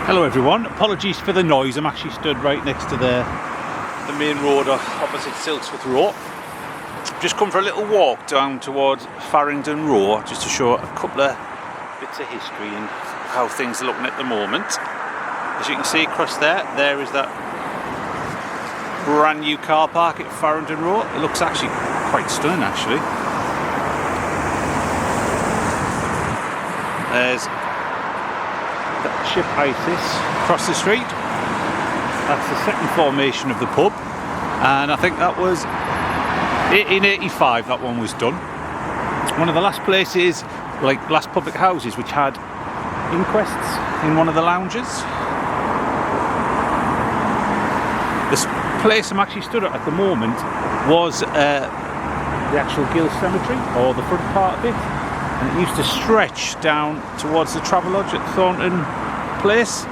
Hello everyone, apologies for the noise. I'm actually stood right next to the main road opposite Silksworth Row. Just come for a little walk down towards Farringdon Row just to show a couple of bits of history and how things are looking at the moment. As you can see across there is that brand new car park at Farringdon Row. It looks actually quite stunning actually. There's the ship Ayres across the street. That's the second formation of the pub, and I think that was 1885 that one was done. One of the last places, like last public houses, which had inquests in one of the lounges. This place I'm actually stood at the moment was the actual Gill Cemetery, or the front part of it. And it used to stretch down towards the Travelodge at Thornton Place.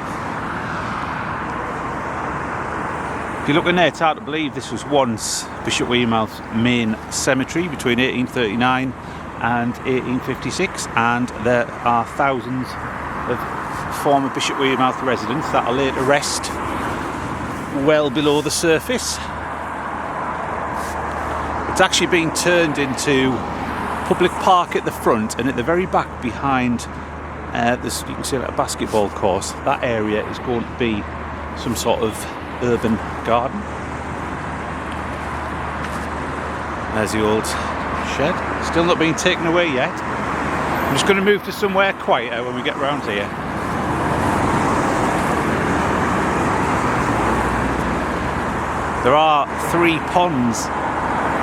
If you look in there, it's hard to believe this was once Bishop Wearmouth's main cemetery between 1839 and 1856, and there are thousands of former Bishop Wearmouth residents that are laid to rest well below the surface. It's actually been turned into public park at the front, and at the very back behind this, you can see like a basketball course. That area is going to be some sort of urban garden. There's the old shed, still not being taken away yet. I'm just going to move to somewhere quieter when we get round here. There are 3 ponds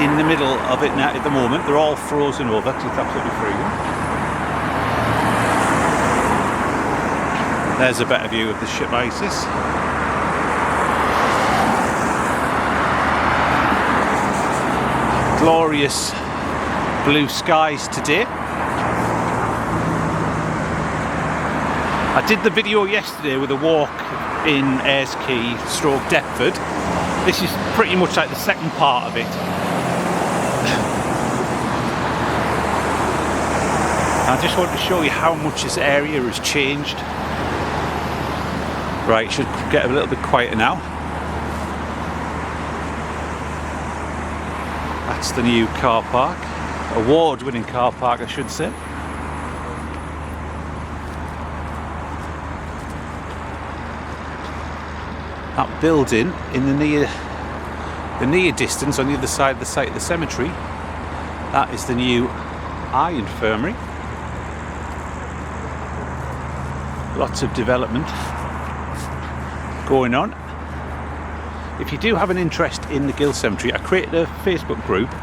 in the middle of it now at the moment. They're all frozen over because it's absolutely freezing. There's a better view of the ship Ayres. Glorious blue skies today. I did the video yesterday with a walk in Ayres Quay, Deptford. This is pretty much like the second part of it. I just want to show you how much this area has changed. Right, should get a little bit quieter now. That's the new car park, award-winning car park I should say. That building in the near distance on the other side of the site of the cemetery, that is the new eye infirmary. Lots of development going on. If you do have an interest in the Gill Cemetery, I created a Facebook group.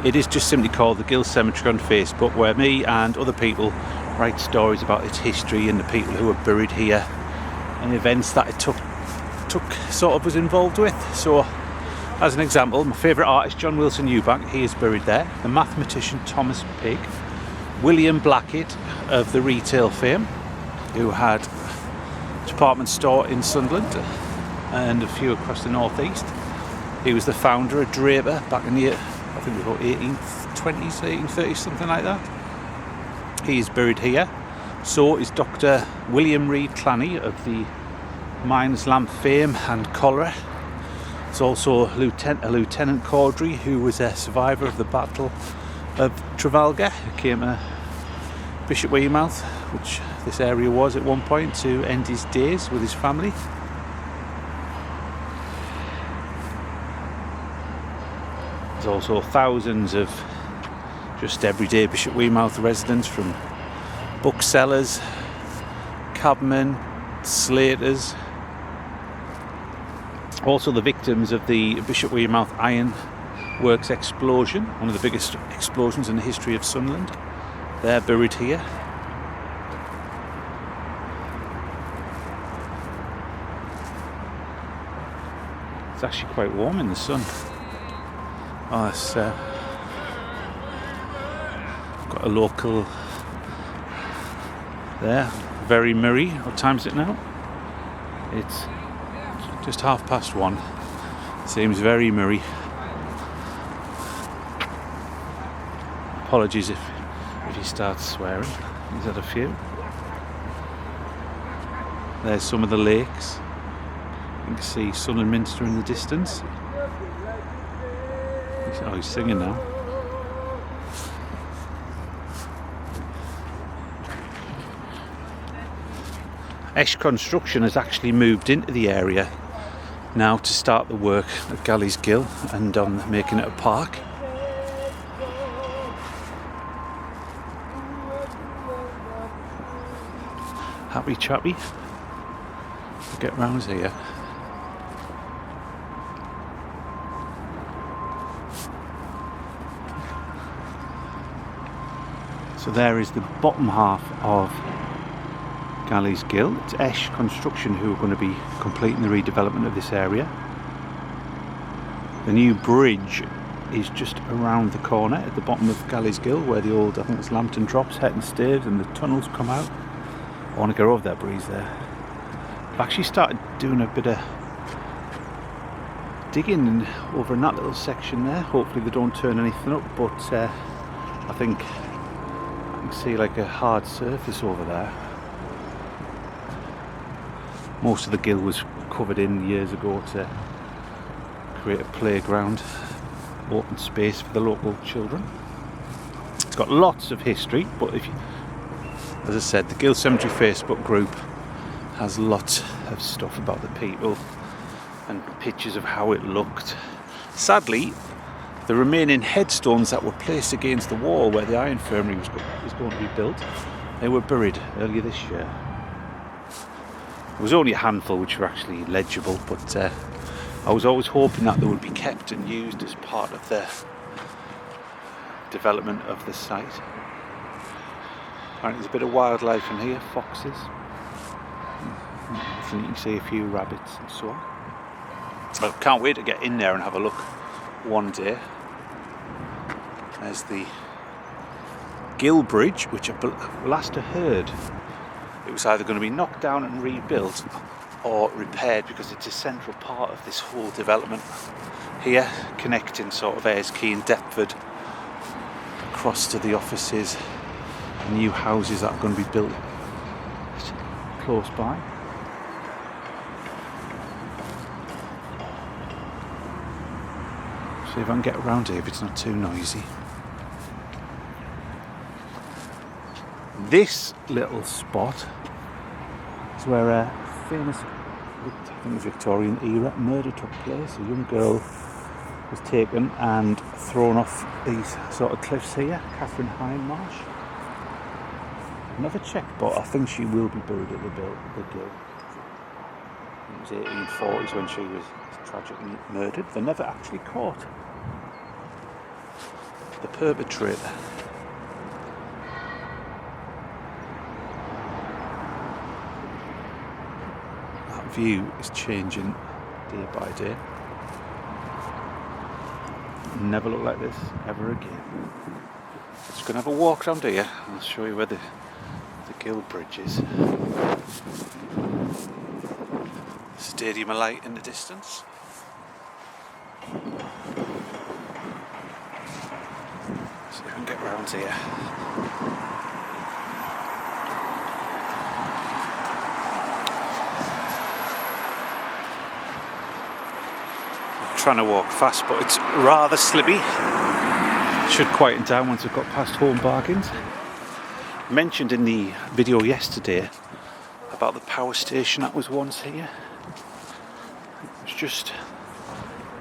It is just simply called the Gill Cemetery on Facebook, where me and other people write stories about its history and the people who are buried here and events that it was involved with. So as an example, my favourite artist John Wilson Eubank, he is buried there. The mathematician Thomas Pigg, William Blackett of the retail fame, who had a department store in Sunderland and a few across the northeast. He was the founder of Draper back in the, I think it was about 1820s, 1830s, something like that. He is buried here. So is Dr. William Reid Clanny of the Miner's Lamp fame and cholera. There's also Lieutenant Caudry, who was a survivor of the Battle of Trafalgar, who came to Bishop Wearmouth, which this area was at one point, to end his days with his family. There's also thousands of just everyday Bishop Wearmouth residents, from booksellers, cabmen, slaters. Also the victims of the Bishop Wearmouth Iron Works explosion, one of the biggest explosions in the history of Sunderland. They're buried here. It's actually quite warm in the sun. Oh, it's got a local there, very merry. What time is it now? It's just 1:30. Seems very merry. Apologies if he starts swearing. He's had a few. There's some of the lakes. You can see Sunderland Minster in the distance. Oh, he's singing now. Ayres Construction has actually moved into the area now to start the work at Ayres Quay and on making it a park. Happy chappy. We'll get round here. So there is the bottom half of Ayres Quay. It's Ayres Construction who are going to be completing the redevelopment of this area. The new bridge is just around the corner at the bottom of Ayres Quay, where the old, I think it's Lambton Drops, Hetton Staves and the tunnels come out. I want to go over that breeze there. I've actually started doing a bit of digging over in that little section there. Hopefully they don't turn anything up, but I think I can see like a hard surface over there. Most of the gill was covered in years ago to create a playground, open space for the local children. It's got lots of history, but if you, as I said, the Gill Cemetery Facebook group has lots of stuff about the people and pictures of how it looked. Sadly, the remaining headstones that were placed against the wall where the Iron Infirmary was going to be built, they were buried earlier this year. There was only a handful which were actually legible, but I was always hoping that they would be kept and used as part of the development of the site. Apparently there's a bit of wildlife in here, foxes. You can see a few rabbits and so on. I can't wait to get in there and have a look one day. There's the Gill Bridge, which last I heard it was either going to be knocked down and rebuilt or repaired, because it's a central part of this whole development here, connecting sort of Ayres Quay and Deptford across to the offices, new houses that are going to be built close by. See if I can get around here if it's not too noisy. This little spot is where a famous, I think, Victorian era murder took place. A young girl was taken and thrown off these sort of cliffs here, Catherine Hindmarsh. Never checked, but I think she will be buried at the Gill. It was 1840s when she was tragically murdered. They never actually caught the perpetrator. That view is changing day by day. Never look like this ever again. Just gonna have a walk around here and I'll show you where the Gill Bridge is. Stadium of Light in the distance. See if I can get round here. I'm trying to walk fast, but it's rather slippy. It should quieten down once I've got past Home Bargains. Mentioned in the video yesterday about the power station that was once here. It's just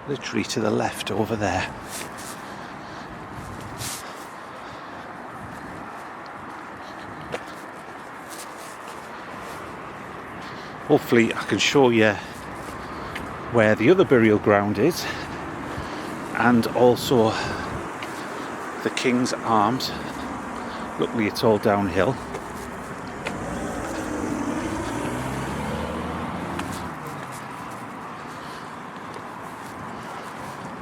literally to the left over there. Hopefully I can show you where the other burial ground is, and also the King's Arms. Luckily it's all downhill.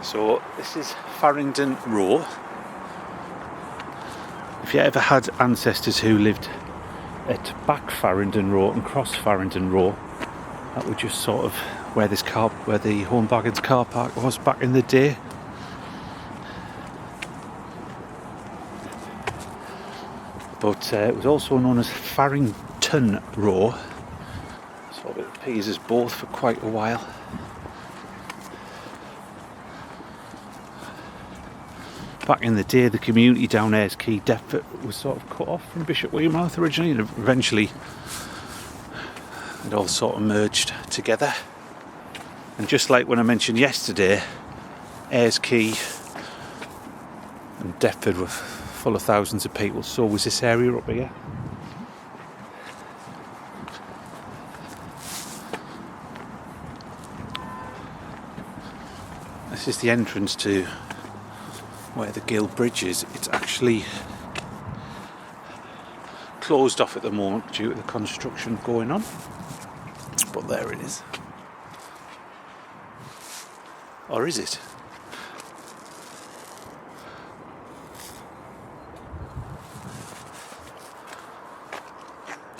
So this is Farringdon Row. If you ever had ancestors who lived at Back Farringdon Row and Cross Farringdon Row, that was just sort of where the Home Bargains car park was back in the day. But it was also known as Farrington Row. peas us both for quite a while. Back in the day, the community down Ayres Quay, Deptford, was sort of cut off from Bishop Wearmouth originally, and eventually it all sort of merged together. And just like when I mentioned yesterday, Ayres Quay and Deptford were full of thousands of people, so was this area up here. This is the entrance to where the Gill Bridge is. It's actually closed off at the moment due to the construction going on, but there it is. Or is it?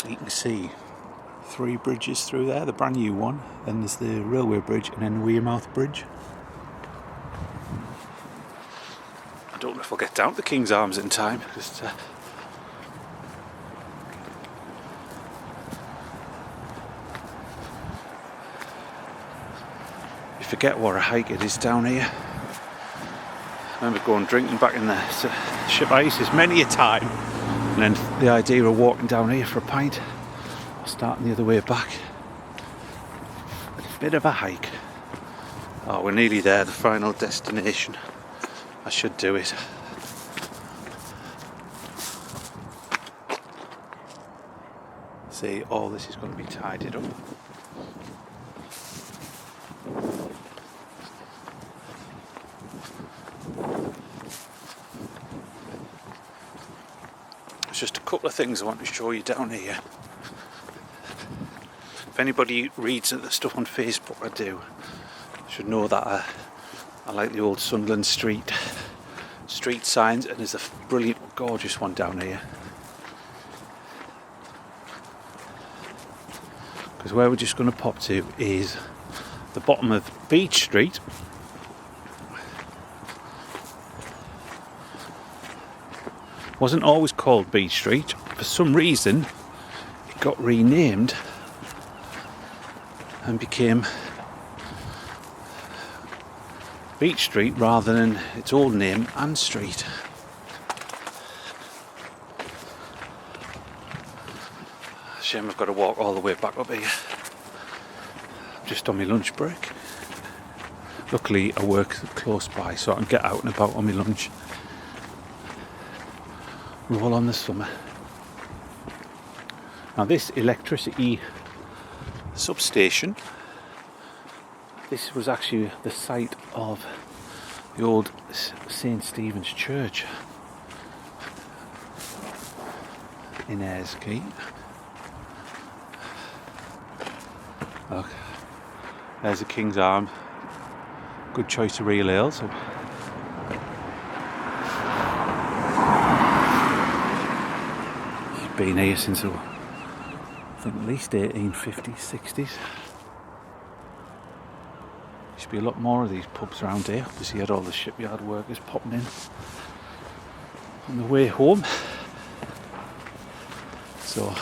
You can see 3 bridges through there, the brand new one, then there's the railway bridge, and then the Wearmouth Bridge. I don't know if I'll get down to King's Arms in time. Just, you forget what a hike it is down here. I remember going drinking back in the ship Ayres many a time, and then the idea of walking down here for a pint or starting the other way back. It's a bit of a hike. Oh, we're nearly there, the final destination. I should do it. See, all this is going to be tidied up. There's just a couple of things I want to show you down here. If anybody reads the stuff on Facebook, I do, should know that I like the old Sunderland street signs, and there's a brilliant, gorgeous one down here. Because where we're just going to pop to is the bottom of Beach Street. Wasn't always called Beach Street. For some reason, it got renamed and became Beach Street rather than its old name, Ann Street. Shame I've got to walk all the way back up here. Just on my lunch break. Luckily I work close by so I can get out and about on my lunch. Roll on the summer. Now this electricity substation, this was actually the site of the old St. Stephen's Church in Ayres Quay. Look, there's the King's Arm. Good choice of real ale. So it's been here since I think at least 1850s, 60s. Used to be a lot more of these pubs around here. Obviously, you had all the shipyard workers popping in on the way home. So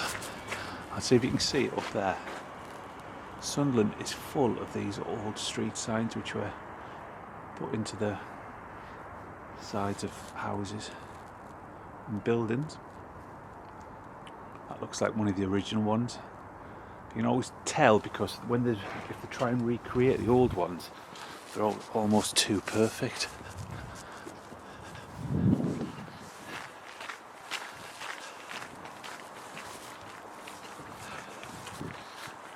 I'll see if you can see it up there. Sunderland is full of these old street signs which were put into the sides of houses and buildings. That looks like one of the original ones. You can always tell because if they try and recreate the old ones, they're all almost too perfect.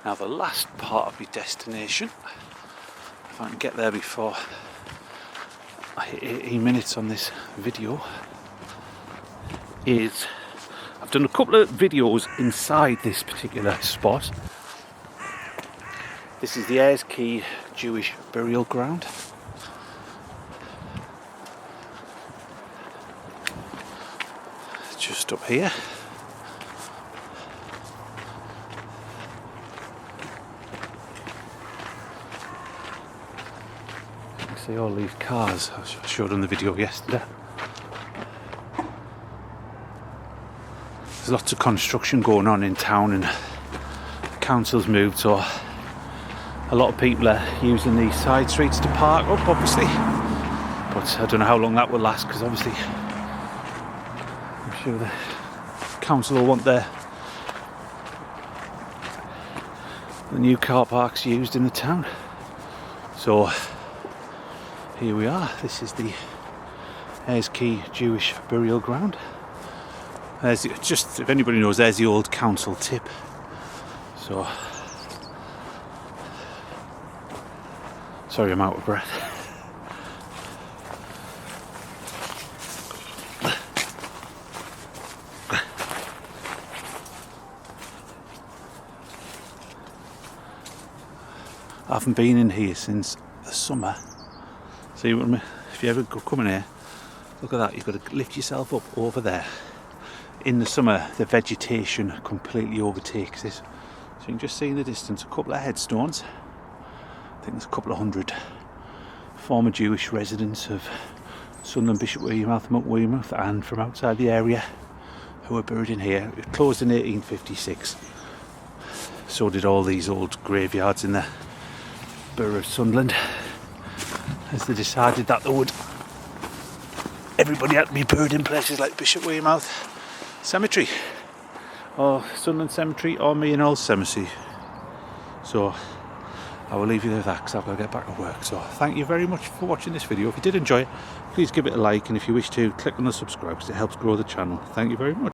Now the last part of my destination, if I can get there before I hit 18 minutes on this video, is I've done a couple of videos inside this particular spot. This is the Ayres Quay Jewish burial ground. Just up here. See all these cars I showed on the video yesterday. There's lots of construction going on in town and the council's moved, so a lot of people are using these side streets to park up, obviously, but I don't know how long that will last, because obviously I'm sure the council will want the new car parks used in the town. So here we are. This is the Ayres Quay Jewish burial ground. There's just, if anybody knows, there's the old council tip. So sorry, I'm out of breath. I haven't been in here since the summer. See, if you ever come in here, look at that, you've got to lift yourself up over there. In the summer, the vegetation completely overtakes it. So you can just see in the distance a couple of headstones. I think there's a couple of hundred former Jewish residents of Sunderland, Bishop Weymouth, Weymouth, and from outside the area who were buried in here. It closed in 1856. So did all these old graveyards in the borough of Sunderland, as they decided that everybody had to be buried in places like Bishop Weymouth Cemetery or Sunderland Cemetery or Mean Cemetery. So I will leave you with that because I've got to get back to work. So thank you very much for watching this video. If you did enjoy it, please give it a like, and if you wish to, click on the subscribe because it helps grow the channel. Thank you very much.